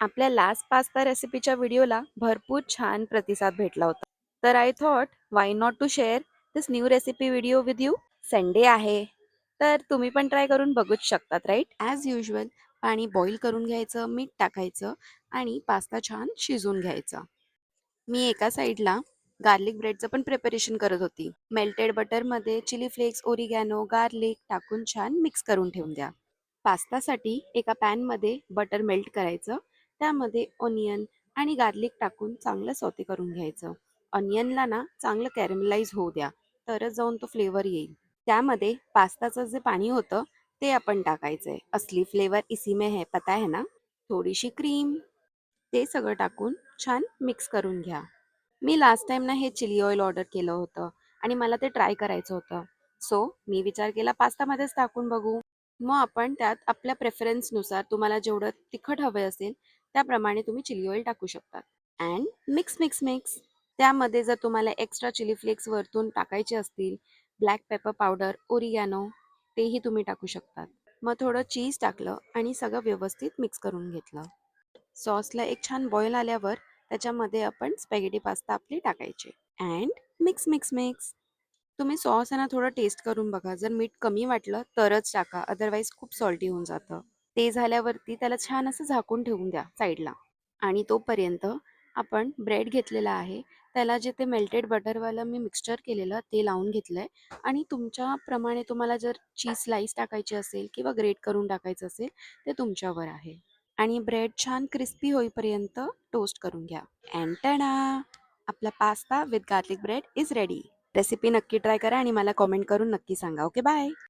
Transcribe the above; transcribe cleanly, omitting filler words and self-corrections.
आपल्या last pasta रेसिपीच्या व्हिडिओला भरपूर छान प्रतिसाद भेटला होता. तर I thought why not to share this new recipe video with you. Sunday आहे तर तुम्ही पण ट्राय करून बघूच शकतात, राईट? ॲज युजल पाणी बॉईल करून घ्यायचं, मीठ टाकायचं आणि पास्ता छान शिजवून घ्यायचा. मी एका साईडला गार्लिक ब्रेडचं पण प्रिपरेशन करत होती. मेल्टेड बटरमध्ये चिली फ्लेक्स, ओरिगॅनो, गार्लिक टाकून छान मिक्स करून ठेवून द्या. पास्तासाठी एका पॅनमध्ये बटर मेल्ट करायचं, त्यामध्ये ऑनियन आणि गार्लिक टाकून चांगलं सौते करून घ्यायचं. ऑनियनला ना चांगलं कॅरमलाइज होऊ द्या, तरच जाऊन तो फ्लेवर येईल. त्यामध्ये पास्ताचं जे पाणी होतं ते आपण टाकायचंय. असली फ्लेवर इसी में है, पता है ना? थोडीशी क्रीम, ते सगळं टाकून छान मिक्स करून घ्या. मी लास्ट टाइम ना हे चिली ऑइल ऑर्डर केलं होतं आणि मला ते ट्राय करायचं होतं. सो मी विचार केला पास्तामध्येच टाकून बघू. मग आपण त्यात आपल्या प्रेफरन्सनुसार तुम्हाला जेवढं तिखट हवं असेल त्याप्रमाणे तुम्ही चिली ऑइल टाकू शकता. And mix mix mix. त्यामध्ये जर तुम्हाला एक्स्ट्रा चिली फ्लेक्स वरतून टाकायचे असतील, ब्लॅक पेपर पावडर, ओरिगॅनो, तेही तुम्ही टाकू शकतात. मग थोडं चीज टाकलं आणि सगळं व्यवस्थित मिक्स करून घेतलं. सॉसला एक छान बॉईल आल्यावर त्याच्यामध्ये आपण स्पॅगेटी पास्ता आपली टाकायचे अँड मिक्स मिक्स मिक्स. तुम्ही सॉस आहे ना थोडं टेस्ट करून बघा. जर मीठ कमी वाटलं तरच टाका, अदरवाईज खूप सॉल्टी होऊन जातं. ते झाल्यावरती त्याला छान असं झाकून ठेवून द्या साईडला. आणि तोपर्यंत आपण ब्रेड घेतलेला आहे, त्याला जे ते मेल्टेड बटरवालं मी मिक्सचर केलेलं ते लावून घेतलंय. आणि तुमच्याप्रमाणे तुम्हाला जर चीज स्लाइस टाकायची असेल किंवा ग्रेट करून टाकायचं असेल ते तुमच्यावर आहे. आणि ब्रेड छान क्रिस्पी होईपर्यंत टोस्ट करून घ्या. अँड टडा, आपला pasta with garlic bread is ready. Recipe नक्की ट्राय करा आणि मला कॉमेंट करून नक्की सांगा. Okay, bye.